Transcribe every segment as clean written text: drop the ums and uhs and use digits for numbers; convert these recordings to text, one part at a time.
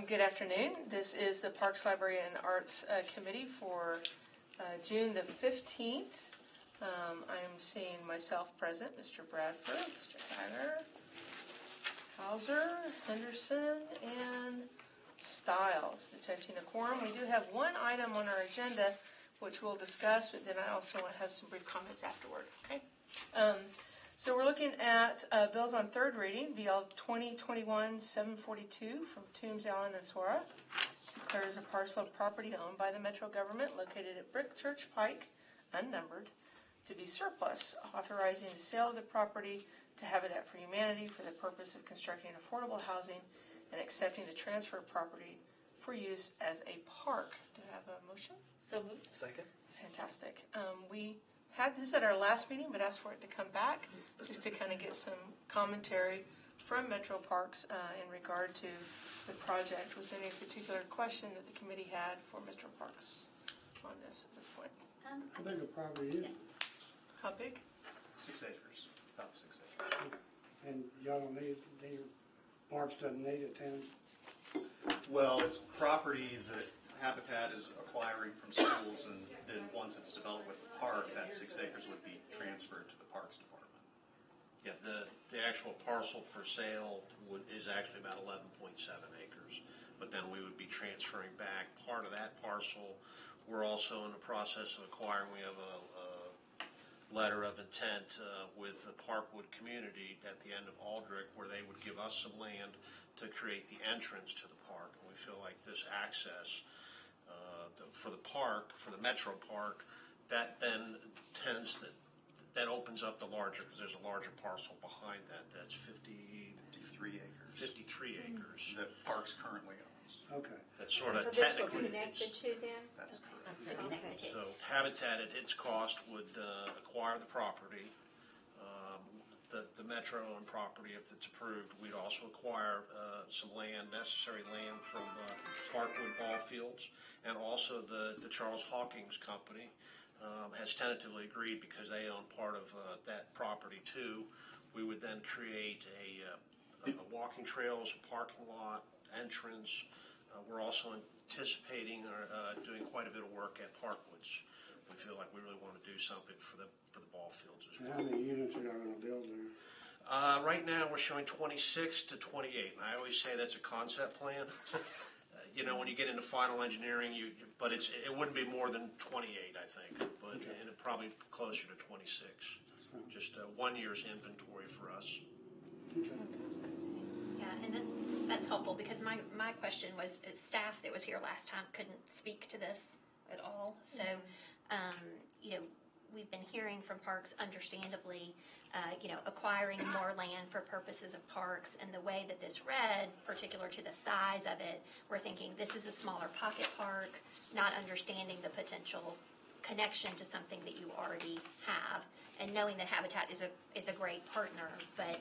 Good afternoon. This is the Parks, Library, and Arts Committee for June the 15th. I am seeing myself present, Mr. Bradford, Mr. Hager, Hauser, Henderson, and Stiles. Detecting a quorum. We do have one item on our agenda which we'll discuss, but then I also want to have some brief comments afterward. Okay. So we're looking at bills on third reading, BL 2021-742 from Toombs, Allen, and Swara. There is a parcel of property owned by the Metro government located at Brick Church Pike, unnumbered, to be surplus, authorizing the sale of the property to Habitat for Humanity for the purpose of constructing affordable housing and accepting the transfer of property for use as a park. Do I have a motion? So moved. Second. Fantastic. We had this at our last meeting, but asked for it to come back just to kind of get some commentary from Metro Parks in regard to the project. Was there any particular question that the committee had for Metro Parks on this at this point? How big a property is it? How big? 6 acres. About 6 acres. And y'all don't need, Parks doesn't need a tenant? Well, it's property that Habitat is acquiring from schools, and then once it's developed with the park, that 6 acres would be transferred to the Parks Department. Yeah, the actual parcel for sale is actually about 11.7 acres, but then we would be transferring back part of that parcel. We're also in the process of acquiring. We have a letter of intent with the Parkwood community at the end of Aldrich, where they would give us some land to create the entrance to the park. And we feel like this access for the park, for the Metro Park, that then that opens up the larger, because there's a larger parcel behind that. That's 53 acres. 53 acres. That Parks currently owns. Okay. That's sort of so technically. this will connect the two then? That's correct. To connect the two. So Habitat at its cost would acquire the property. The Metro-owned property, if it's approved, we'd also acquire some land, necessary land from Parkwood ball fields, and also the Charles Hawkins Company has tentatively agreed, because they own part of that property too. We would then create a walking trails, a parking lot, entrance. We're also anticipating doing quite a bit of work at Parkwoods. We feel like we really want to do something for the ball fields as well. How many units are y'all going to build there? Right now we're showing 26 to 28, and I always say that's a concept plan. When you get into final engineering, but it wouldn't be more than 28, I think, but Okay. and it probably closer to 26. Just 1 year's inventory for us. Okay. Yeah, and that's helpful, because my question was, staff that was here last time couldn't speak to this at all. So, we've been hearing from Parks, understandably, acquiring more land for purposes of parks, and the way that this read, particular to the size of it, we're thinking this is a smaller pocket park, not understanding the potential connection to something that you already have, and knowing that Habitat is a great partner, but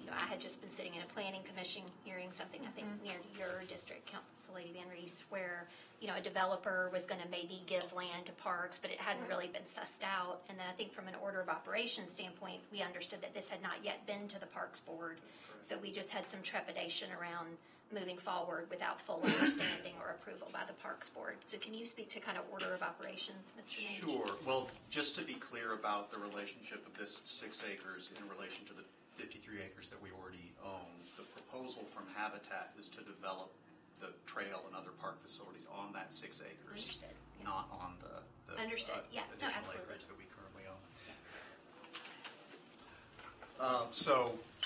I had just been sitting in a planning commission hearing something, I think near your district, Council Lady Van Reese, where a developer was going to maybe give land to parks, but it hadn't really been sussed out. And then I think from an order of operations standpoint, we understood that this had not yet been to the Parks Board, so we just had some trepidation around moving forward without full understanding or approval by the Parks Board. So can you speak to kind of order of operations, Mr. Nage? Sure. Well, just to be clear about the relationship of this 6 acres in relation to the 53 acres that we already own, the proposal from Habitat is to develop the trail and other park facilities on that 6 acres. Understood. Yeah. Not on the Understood. Yeah. No, additional absolutely. acreage that we currently own.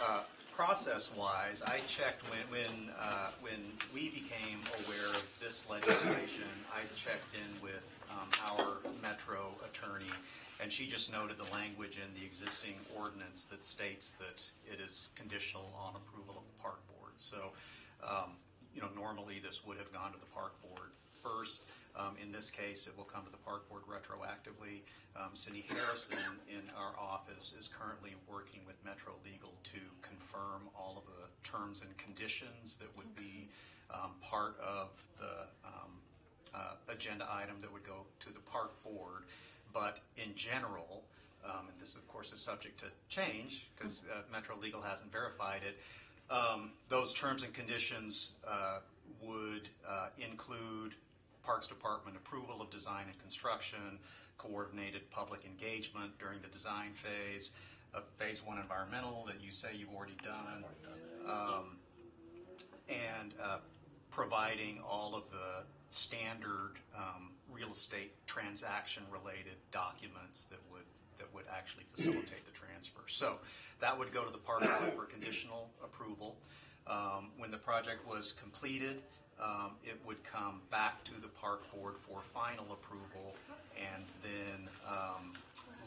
Yeah. Process-wise, I checked when we became aware of this legislation. I checked in with our Metro attorney, and she just noted the language in the existing ordinance that states that it is conditional on approval of the Park Board. So, normally this would have gone to the Park Board first. In this case, it will come to the Park Board retroactively. Cindy Harrison in our office is currently working with Metro Legal to confirm all of the terms and conditions that would be part of the agenda item that would go to the Park Board. But in general, and this of course is subject to change because Metro Legal hasn't verified it, Those terms and conditions would include Parks Department approval of design and construction, coordinated public engagement during the design phase, phase 1 environmental that you say you've already done, and providing all of the standard real estate transaction related documents that would actually facilitate the transfer. So that would go to the Park Board for conditional approval. When the project was completed, it would come back to the Park Board for final approval, and then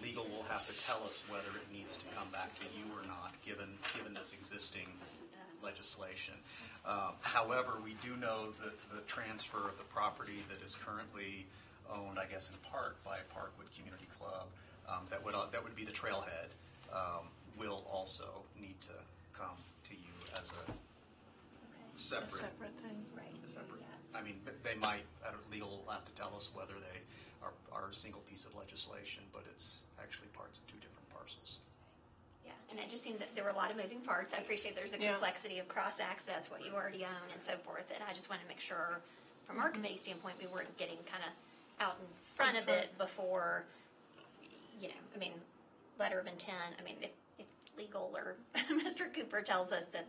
legal will have to tell us whether it needs to come back to you or not, given this existing legislation. However, we do know that the transfer of the property that is currently owned, I guess in part, by Parkwood Community Club, that would be the trailhead, will also need to come to you as a separate thing. Right. separate. Yeah. I mean, they might, legal will have to tell us whether they are a single piece of legislation, but it's actually parts of two different parcels. Yeah, and it just seemed that there were a lot of moving parts. I appreciate there's a complexity of cross-access, what you already own, and so forth, and I just want to make sure, from our committee standpoint, we weren't getting kind of out in front of it before, I mean, letter of intent, I mean, if legal or Mr. Cooper tells us that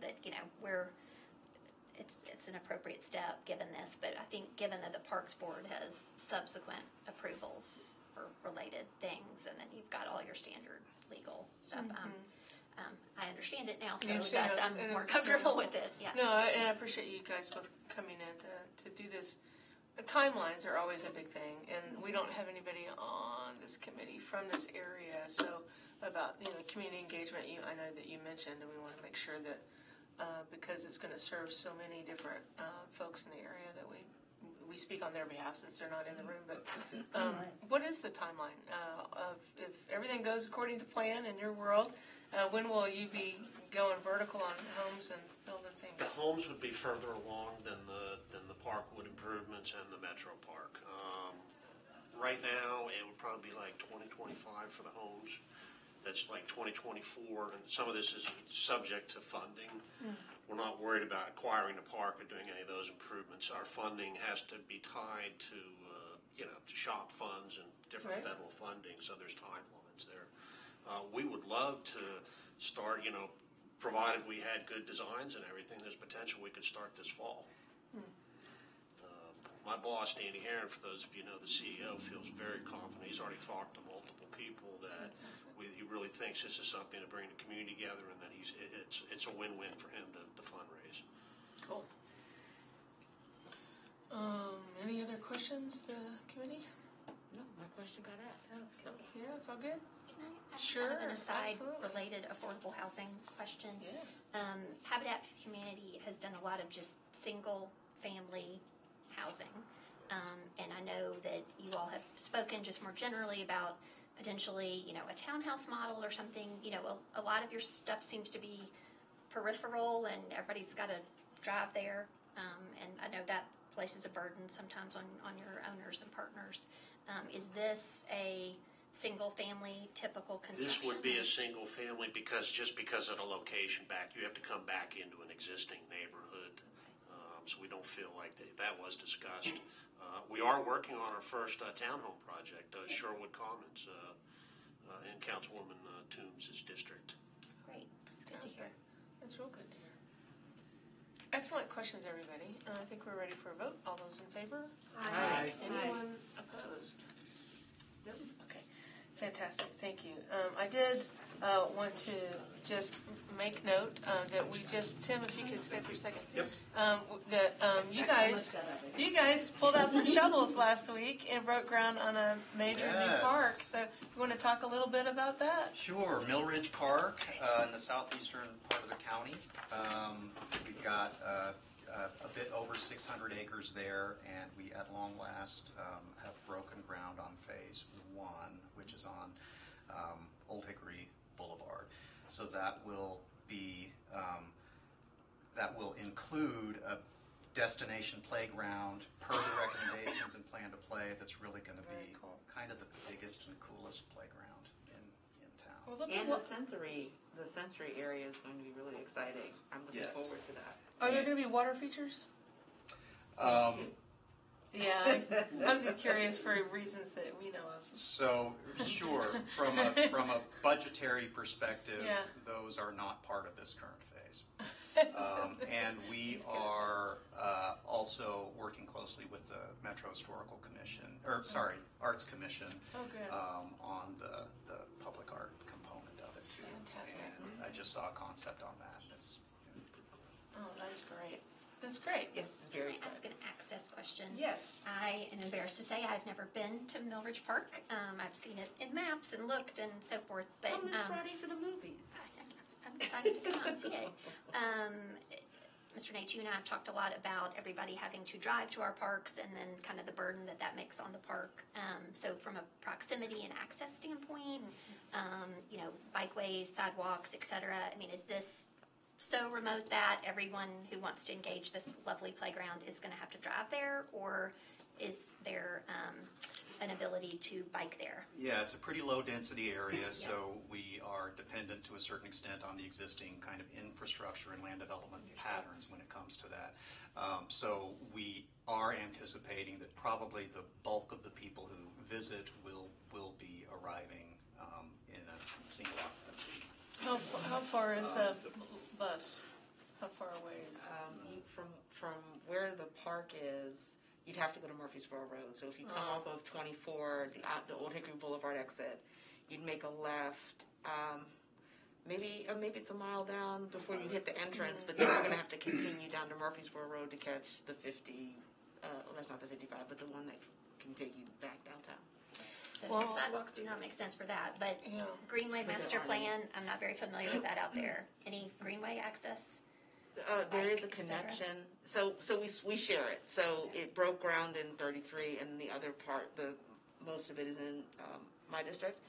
it's an appropriate step given this, but I think given that the Parks Board has subsequent approvals for related things, and then you've got all your standard legal stuff, I understand it now, so thus I'm more comfortable with it. Yeah. No, and I appreciate you guys both coming in to do this. The timelines are always a big thing, and we don't have anybody on this committee from this area, so about community engagement, I know that you mentioned, and we want to make sure that because it's going to serve so many different folks in the area that we speak on their behalf since they're not in the room. But what is the timeline of if everything goes according to plan in your world? When will you be going vertical on homes and building things? The homes would be further along than the Parkwood improvements and the Metro Park. Right now, it would probably be like 2025 for the homes. That's like 2024, and some of this is subject to funding. We're not worried about acquiring the park or doing any of those improvements. Our funding has to be tied to, to shop funds and different federal funding, so there's timelines there. We would love to start, provided we had good designs and everything, there's potential we could start this fall. My boss, Danny Herron, for those of you who know the CEO, feels very confident. He's already talked to multiple people that he really thinks this is something to bring the community together, and that it's a win-win for him to fundraise. Cool. Any other questions, the committee? No, my question got asked. So. Yeah, it's all good? Can I ask Sure, kind of an aside absolutely. related affordable housing question? Yeah. Habitat for Humanity has done a lot of just single family housing. And I know that you all have spoken just more generally about potentially, a townhouse model or something. A lot of your stuff seems to be peripheral and everybody's got to drive there. And I know that places a burden sometimes on your owners and partners. Is this a single family typical construction? This would be a single family because of the location back. You have to come back into an existing neighborhood. So we don't feel like that was discussed. We are working on our first townhome project, Sherwood Commons, in Councilwoman Toombs' district. Great. That's good to hear. That's real good to hear. Excellent questions, everybody. I think we're ready for a vote. All those in favor? Aye. Anyone opposed? Nope. Okay. Fantastic. Thank you. I did want to just make note that Tim, if you could stay for a second. Yep. You guys pulled out some shovels last week and broke ground on a major new Yes. park. So you want to talk a little bit about that? Sure, Mill Ridge Park in the southeastern part of the county. We've got a bit over 600 acres there, and we at long last have broken ground on phase 1, which is on Old Hickory Boulevard. So that will include a destination playground per the recommendations and plan to play. That's really going to be Very cool. kind of the biggest and coolest playground in town. Well, look at And what, the sensory area is going to be really exciting. I'm looking Yes. forward to that. are there going to be water features? Um, Yeah, I'm just curious for reasons that we know of. So, sure, from a budgetary perspective, Yeah. those are not part of this current phase. And we are also working closely with the Metro Historical Commission, Arts Commission, Oh, good. on the public art component of it too. Fantastic. And I just saw a concept on that. That's Oh, that's great. That's great. Yes, it's very Can I ask exciting. an access question? Yes. I am embarrassed to say I've never been to Millridge Park. I've seen it in maps and looked and so forth, but Come this Friday for the movies. I'm excited to come out and see it. Mr. Nate, you and I have talked a lot about everybody having to drive to our parks and then kind of the burden that makes on the park. So from a proximity and access standpoint, bikeways, sidewalks, et cetera, I mean, is this so remote that everyone who wants to engage this lovely playground is going to have to drive there, or is there an ability to bike there? Yeah, it's a pretty low-density area, so we are dependent to a certain extent on the existing kind of infrastructure and land development patterns when it comes to that. So we are anticipating that probably the bulk of the people who visit will be arriving in a single occupancy. How far is the bus? How far away is? From where the park is, you'd have to go to Murfreesboro Road. So if you come off of 24, the Old Hickory Boulevard exit, you'd make a left. Maybe it's a mile down before you hit the entrance, but then you're going to have to continue down to Murfreesboro Road to catch the 50. That's not the 55, but the one that can take you back downtown. So Well- sidewalks do not make sense for that, but Yeah. Greenway But there Master are Plan, I'm not very familiar with that out there. Any Greenway access? There is a Bike, et cetera. connection. So we share it. So it broke ground in 33, and the other part, most of it is in my district.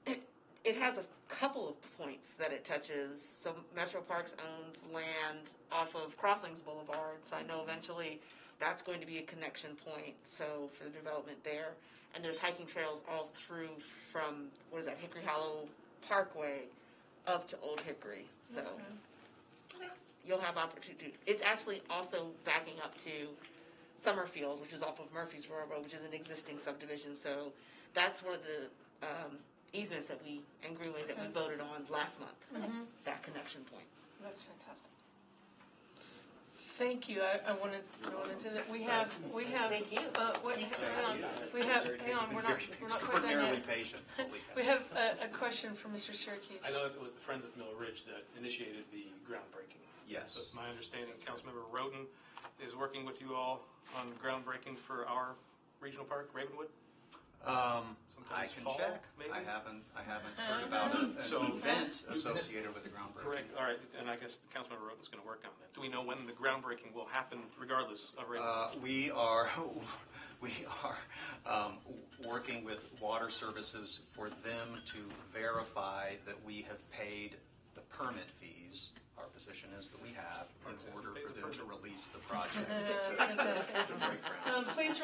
It has a couple of points that it touches. So Metro Parks owns land off of Crossings Boulevard. So I know eventually that's going to be a connection point. So for the development there, and there's hiking trails all through from Hickory Hollow Parkway up to Old Hickory. So. You'll have opportunity. It's actually also backing up to Summerfield, which is off of Murfreesboro Road, which is an existing subdivision. So that's one of the easements and greenways that we voted on last month. That connection point. That's fantastic. Thank you. I wanted to that we have. Thank you. Hang on. We're not quite done Extraordinarily yet. patient. Holy cow. We have a question from Mr. Syracuse. I know it was the Friends of Mill Ridge that initiated the groundbreaking. Yes. So it's my understanding Councilmember Roden is working with you all on groundbreaking for our regional park, Ravenwood. I can fall, check. maybe? I haven't heard about an event associated with the groundbreaking. Correct. All right. And I guess Councilmember Roden's going to work on that. Do we know when the groundbreaking will happen, regardless of Ravenwood? We are working with water services for them to verify that we have paid the permit fees. Our position is that we have in order for them to release the project. That's fantastic. to break ground. Please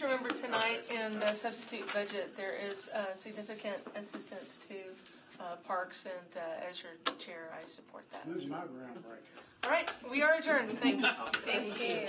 remember tonight in the substitute budget there is significant assistance to parks, and as your chair, I support that. Who's my groundbreaker? All right, we are adjourned. Thanks. Thank you.